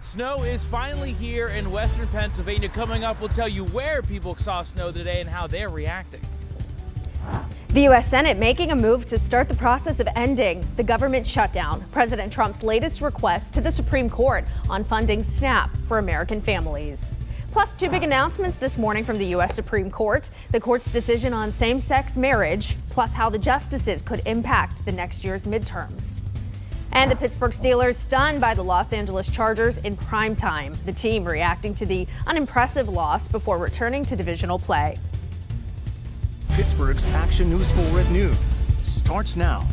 Snow is finally here in western Pennsylvania. Coming up, we'll tell you where people saw snow today and how they're reacting. The U.S. Senate making a move to start the process of ending the government shutdown. President Trump's latest request to the Supreme Court on funding SNAP for American families. Plus, two big announcements this morning from the U.S. Supreme Court. The court's decision on same-sex marriage, plus how the justices could impact the next year's midterms. And the Pittsburgh Steelers stunned by the Los Angeles Chargers in prime time. The team reacting to the unimpressive loss before returning to divisional play. Pittsburgh's Action News 4 at noon starts now.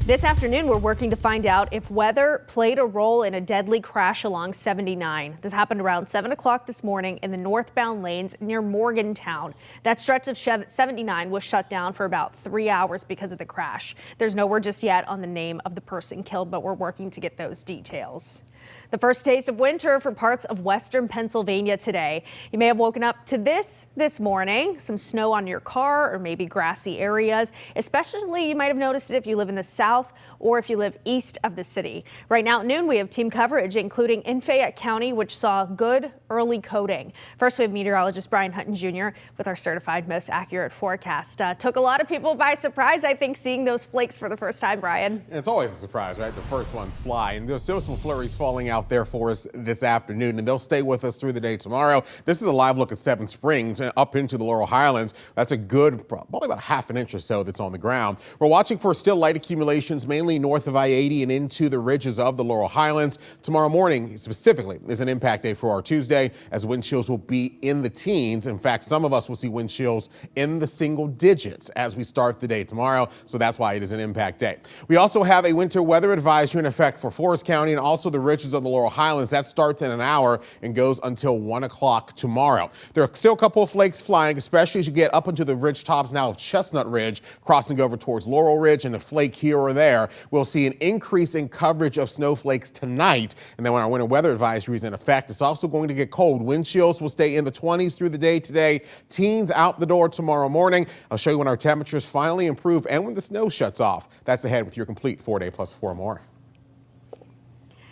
This afternoon, we're working to find out if weather played a role in a deadly crash along 79. This happened around 7 o'clock this morning in the northbound lanes near Morgantown. That stretch of 79 was shut down for about 3 hours because of the crash. There's no word just yet on the name of the person killed, but we're working to get those details. The first taste of winter for parts of western Pennsylvania today. You may have woken up to this morning, some snow on your car or maybe grassy areas. Especially you might have noticed it if you live in the south or if you live east of the city. Right now at noon, we have team coverage, including in Fayette County, which saw good early coating. First, we have meteorologist Brian Hutton Jr. with our certified most accurate forecast. Took a lot of people by surprise, I think, seeing those flakes for the first time, Brian. It's always a surprise, right? The first ones fly, and there's still some flurries falling out there for us this afternoon, and they'll stay with us through the day tomorrow. This is a live look at Seven Springs and up into the Laurel Highlands. That's a good, probably about ½ an inch or so that's on the ground. We're watching for still light accumulations, mainly north of I-80 and into the ridges of the Laurel Highlands. Tomorrow morning, specifically, is an impact day for our Tuesday, as wind chills will be in the teens. In fact, some of us will see wind chills in the single digits as we start the day tomorrow, so that's why it is an impact day. We also have a winter weather advisory in effect for Forest County and also the ridges of the Laurel Highlands. That starts in an hour and goes until 1 o'clock tomorrow. There are still a couple of flakes flying, especially as you get up into the ridge tops now of Chestnut Ridge, crossing over towards Laurel Ridge, and a flake here or there. We'll see an increase in coverage of snowflakes tonight. And then when our winter weather advisory is in effect, it's also going to get cold. Wind chills will stay in the 20s through the day today. Teens out the door tomorrow morning. I'll show you when our temperatures finally improve and when the snow shuts off. That's ahead with your complete 4-day plus 4 more.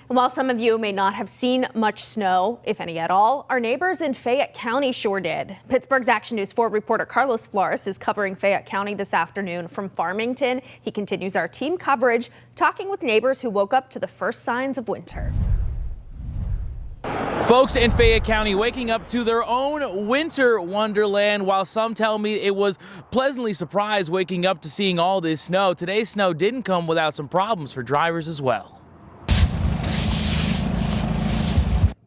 While some of you may not have seen much snow, if any at all, our neighbors in Fayette County sure did. Pittsburgh's Action News 4 reporter Carlos Flores is covering Fayette County this afternoon from Farmington. He continues our team coverage, talking with neighbors who woke up to the first signs of winter. Folks in Fayette County waking up to their own winter wonderland, while some tell me it was pleasantly surprised waking up to seeing all this snow. Today's snow didn't come without some problems for drivers as well.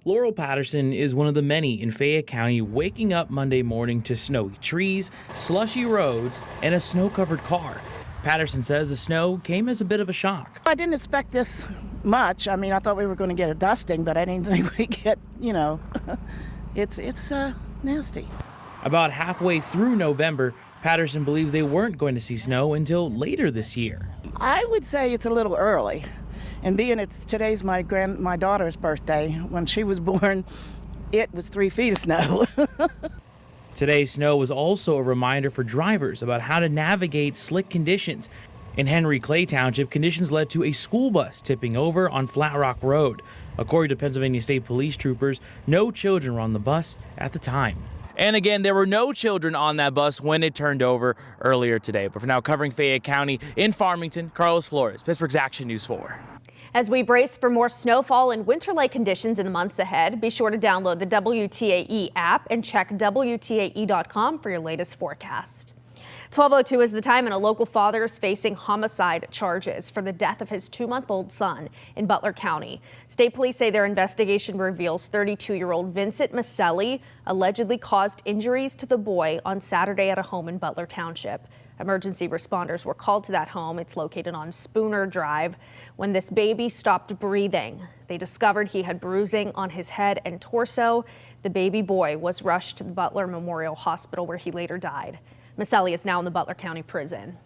Laurel Patterson is one of the many in Fayette County waking up Monday morning to snowy trees, slushy roads, and a snow-covered car. Patterson says the snow came as a bit of a shock. I didn't expect this much. I mean, I thought we were going to get a dusting, but I didn't think we'd get, it's nasty. About halfway through November, Patterson believes they weren't going to see snow until later this year. I would say it's a little early. And being today's my daughter's birthday, when she was born, it was 3 feet of snow. Today's snow was also a reminder for drivers about how to navigate slick conditions. In Henry Clay Township, conditions led to a school bus tipping over on Flat Rock Road. According to Pennsylvania State Police troopers, no children were on the bus at the time. And again, there were no children on that bus when it turned over earlier today. But for now, covering Fayette County in Farmington, Carlos Flores, Pittsburgh's Action News 4. As we brace for more snowfall and winter-like conditions in the months ahead, be sure to download the WTAE app and check WTAE.com for your latest forecast. 12:02 is the time, and a local father is facing homicide charges for the death of his 2-month-old son in Butler County. State police say their investigation reveals 32-year-old Vincent Maselli allegedly caused injuries to the boy on Saturday at a home in Butler Township. Emergency responders were called to that home. It's located on Spooner Drive. When this baby stopped breathing, they discovered he had bruising on his head and torso. The baby boy was rushed to the Butler Memorial Hospital, where he later died. Maselli is now in the Butler County Prison.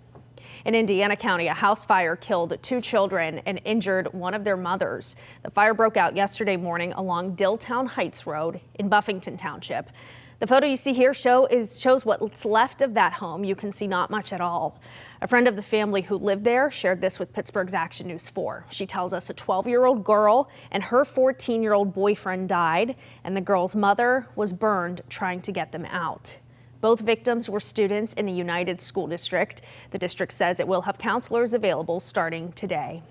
In Indiana County, a house fire killed 2 children and injured one of their mothers. The fire broke out yesterday morning along Dilltown Heights Road in Buffington Township. The photo you see here shows what's left of that home. You can see not much at all. A friend of the family who lived there shared this with Pittsburgh's Action News 4. She tells us a 12-year-old girl and her 14-year-old boyfriend died, and the girl's mother was burned trying to get them out. Both victims were students in the United School District. The district says it will have counselors available starting today.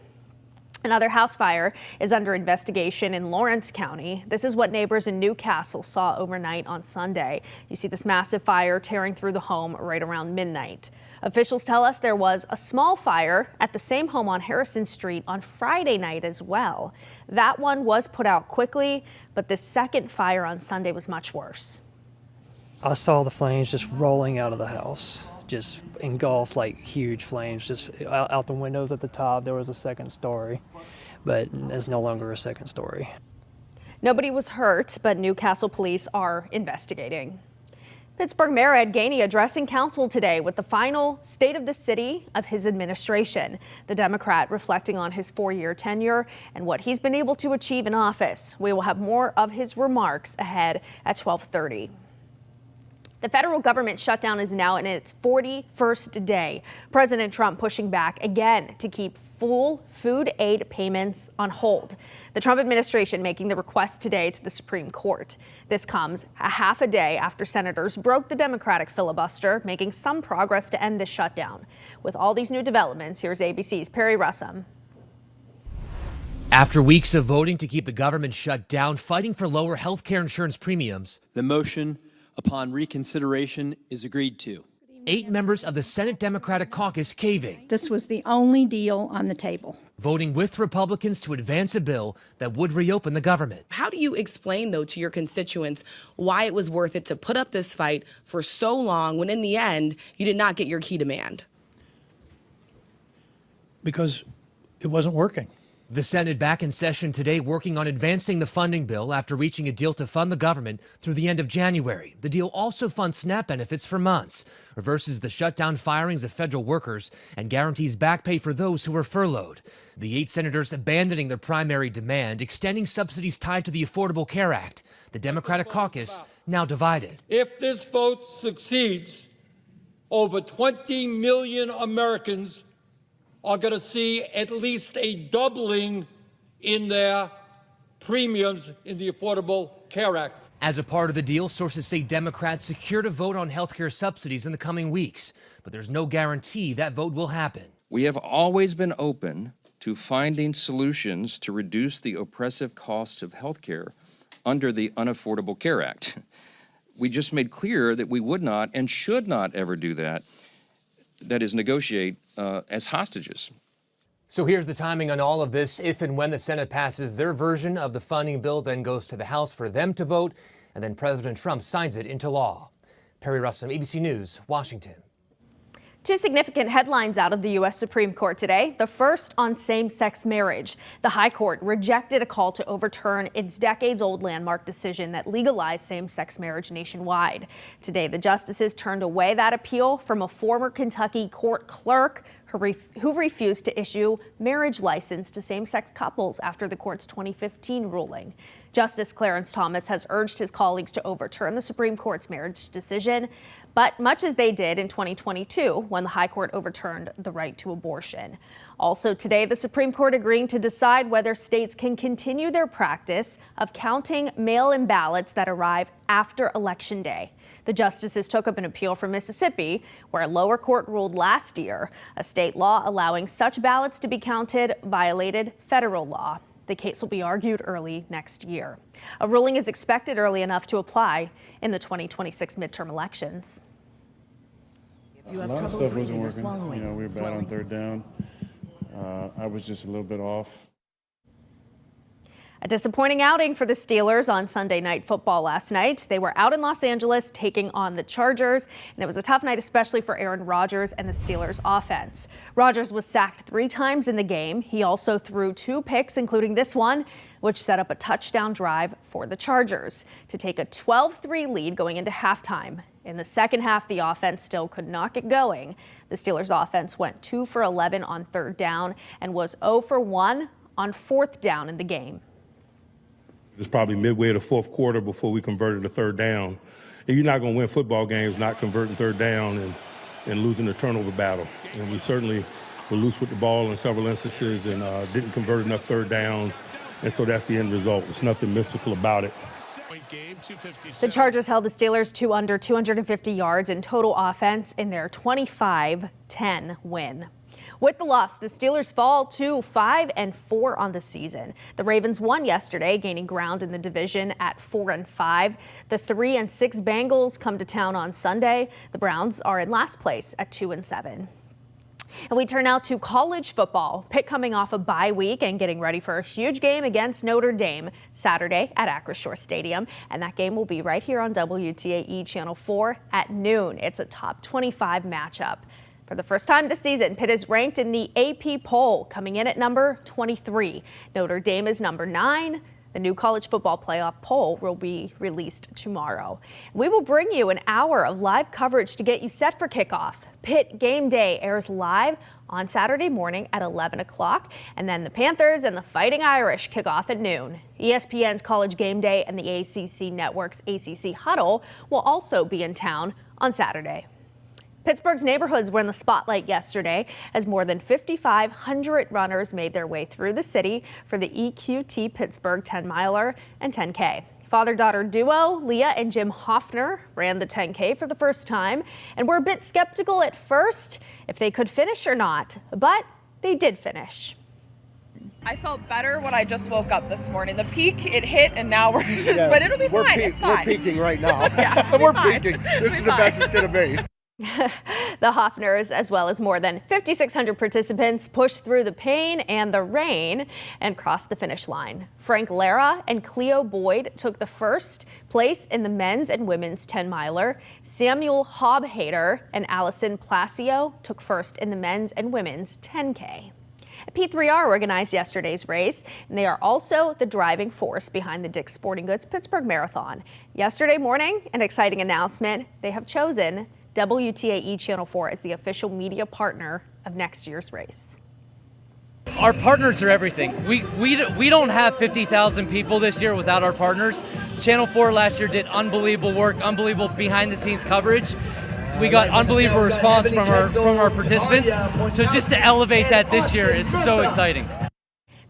Another house fire is under investigation in Lawrence County. This is what neighbors in Newcastle saw overnight on Sunday. You see this massive fire tearing through the home right around midnight. Officials tell us there was a small fire at the same home on Harrison Street on Friday night as well. That one was put out quickly, but this second fire on Sunday was much worse. I saw the flames just rolling out of the house, just engulfed like huge flames, just out the windows at the top. There was a second story, but it's no longer a second story. Nobody was hurt, but Newcastle police are investigating. Pittsburgh Mayor Ed Gainey addressing council today with the final state of the city of his administration. The Democrat reflecting on his 4-year tenure and what he's been able to achieve in office. We will have more of his remarks ahead at 12:30. The federal government shutdown is now in its 41st day. President Trump pushing back again to keep full food aid payments on hold. The Trump administration making the request today to the Supreme Court. This comes a half a day after senators broke the Democratic filibuster, making some progress to end this shutdown. With all these new developments, here's ABC's Perry Russum. After weeks of voting to keep the government shut down, fighting for lower health care insurance premiums, the motion upon reconsideration is agreed to. 8 members of the Senate Democratic Caucus caving. This was the only deal on the table. Voting with Republicans to advance a bill that would reopen the government. How do you explain, though, to your constituents why it was worth it to put up this fight for so long when in the end you did not get your key demand? Because it wasn't working. The Senate back in session today working on advancing the funding bill after reaching a deal to fund the government through the end of January. The deal also funds SNAP benefits for months, reverses the shutdown firings of federal workers, and guarantees back pay for those who were furloughed. The 8 senators abandoning their primary demand, extending subsidies tied to the Affordable Care Act. The Democratic caucus now divided. If this vote succeeds, over 20 million Americans are going to see at least a doubling in their premiums in the Affordable Care Act. As a part of the deal, sources say Democrats secured a vote on health care subsidies in the coming weeks, but there's no guarantee that vote will happen. We have always been open to finding solutions to reduce the oppressive costs of health care under the Unaffordable Care Act. We just made clear that we would not and should not ever do that. That is, negotiate as hostages. So here's the timing on all of this. If and when the Senate passes their version of the funding bill, then goes to the House for them to vote, and then President Trump signs it into law. Perry Russum, ABC News, Washington. 2 significant headlines out of the U.S. Supreme Court today. The first on same-sex marriage. The High Court rejected a call to overturn its decades-old landmark decision that legalized same-sex marriage nationwide. Today, the justices turned away that appeal from a former Kentucky court clerk who refused to issue marriage license to same-sex couples after the court's 2015 ruling. Justice Clarence Thomas has urged his colleagues to overturn the Supreme Court's marriage decision, but much as they did in 2022 when the High Court overturned the right to abortion. Also today, the Supreme Court agreeing to decide whether states can continue their practice of counting mail-in ballots that arrive after Election Day. The justices took up an appeal from Mississippi, where a lower court ruled last year a state law allowing such ballots to be counted violated federal law. The case will be argued early next year. A ruling is expected early enough to apply in the 2026 midterm elections. A lot of stuff wasn't working. You know, we were bad on third down. I was just a little bit off. A disappointing outing for the Steelers on Sunday Night Football last night. They were out in Los Angeles taking on the Chargers, and it was a tough night, especially for Aaron Rodgers and the Steelers offense. Rodgers was sacked 3 times in the game. He also threw 2 picks, including this one, which set up a touchdown drive for the Chargers to take a 12-3 lead going into halftime. In the second half, the offense still could not get going. The Steelers offense went 2 for 11 on third down and was 0 for 1 on fourth down in the game. It was probably midway of the fourth quarter before we converted the third down. you're not going to win football games not converting third down and losing the turnover battle. And we certainly were loose with the ball in several instances and didn't convert enough third downs. And so that's the end result. There's nothing mystical about it. The Chargers held the Steelers to under 250 yards in total offense in their 25-10 win. With the loss, the Steelers fall to 5-4 on the season. The Ravens won yesterday, gaining ground in the division at 4-5. The 3-6 Bengals come to town on Sunday. The Browns are in last place at 2-7. And we turn now to college football. Pitt coming off a bye week and getting ready for a huge game against Notre Dame Saturday at Acrisure Stadium. And that game will be right here on WTAE Channel 4 at noon. It's a top 25 matchup. For the first time this season, Pitt is ranked in the AP poll, coming in at number 23. Notre Dame is number 9. The new college football playoff poll will be released tomorrow. We will bring you an hour of live coverage to get you set for kickoff. Pitt Game Day airs live on Saturday morning at 11 o'clock, and then the Panthers and the Fighting Irish kick off at noon. ESPN's College Game Day and the ACC Network's ACC Huddle will also be in town on Saturday. Pittsburgh's neighborhoods were in the spotlight yesterday as more than 5,500 runners made their way through the city for the EQT Pittsburgh 10-miler and 10K. Father-daughter duo Leah and Jim Hoffner ran the 10K for the first time and were a bit skeptical at first if they could finish or not, but they did finish. I felt better when I just woke up this morning. The peak, it hit, and now we're just, but it'll be fine. It's fine. We're peaking right now. Yeah, we're peaking. This is the best it's going to be. The Hoffners, as well as more than 5,600 participants, pushed through the pain and the rain and crossed the finish line. Frank Lara and Cleo Boyd took the first place in the men's and women's 10-miler. Samuel Hobhater and Allison Placio took first in the men's and women's 10K. P3R organized yesterday's race, and they are also the driving force behind the Dick's Sporting Goods Pittsburgh Marathon. Yesterday morning, an exciting announcement: they have chosen WTAE Channel 4 as the official media partner of next year's race. Our partners are everything. We don't have 50,000 people this year without our partners. Channel 4 last year did unbelievable work, unbelievable behind-the-scenes coverage. We got unbelievable response from our participants. So just to elevate that this year is so exciting.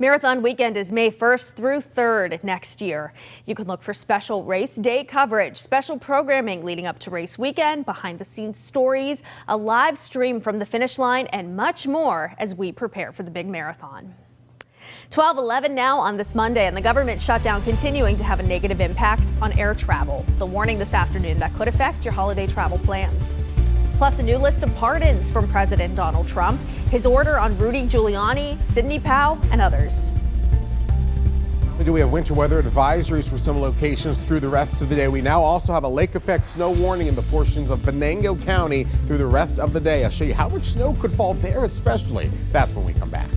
Marathon weekend is May 1st through 3rd next year. You can look for special race day coverage, special programming leading up to race weekend, behind-the-scenes stories, a live stream from the finish line, and much more as we prepare for the big marathon. 12:11 now on this Monday, and the government shutdown continuing to have a negative impact on air travel. The warning this afternoon that could affect your holiday travel plans. Plus, a new list of pardons from President Donald Trump, his order on Rudy Giuliani, Sidney Powell, and others. We have winter weather advisories for some locations through the rest of the day. We now also have a lake effect snow warning in the portions of Venango County through the rest of the day. I'll show you how much snow could fall there especially. That's when we come back.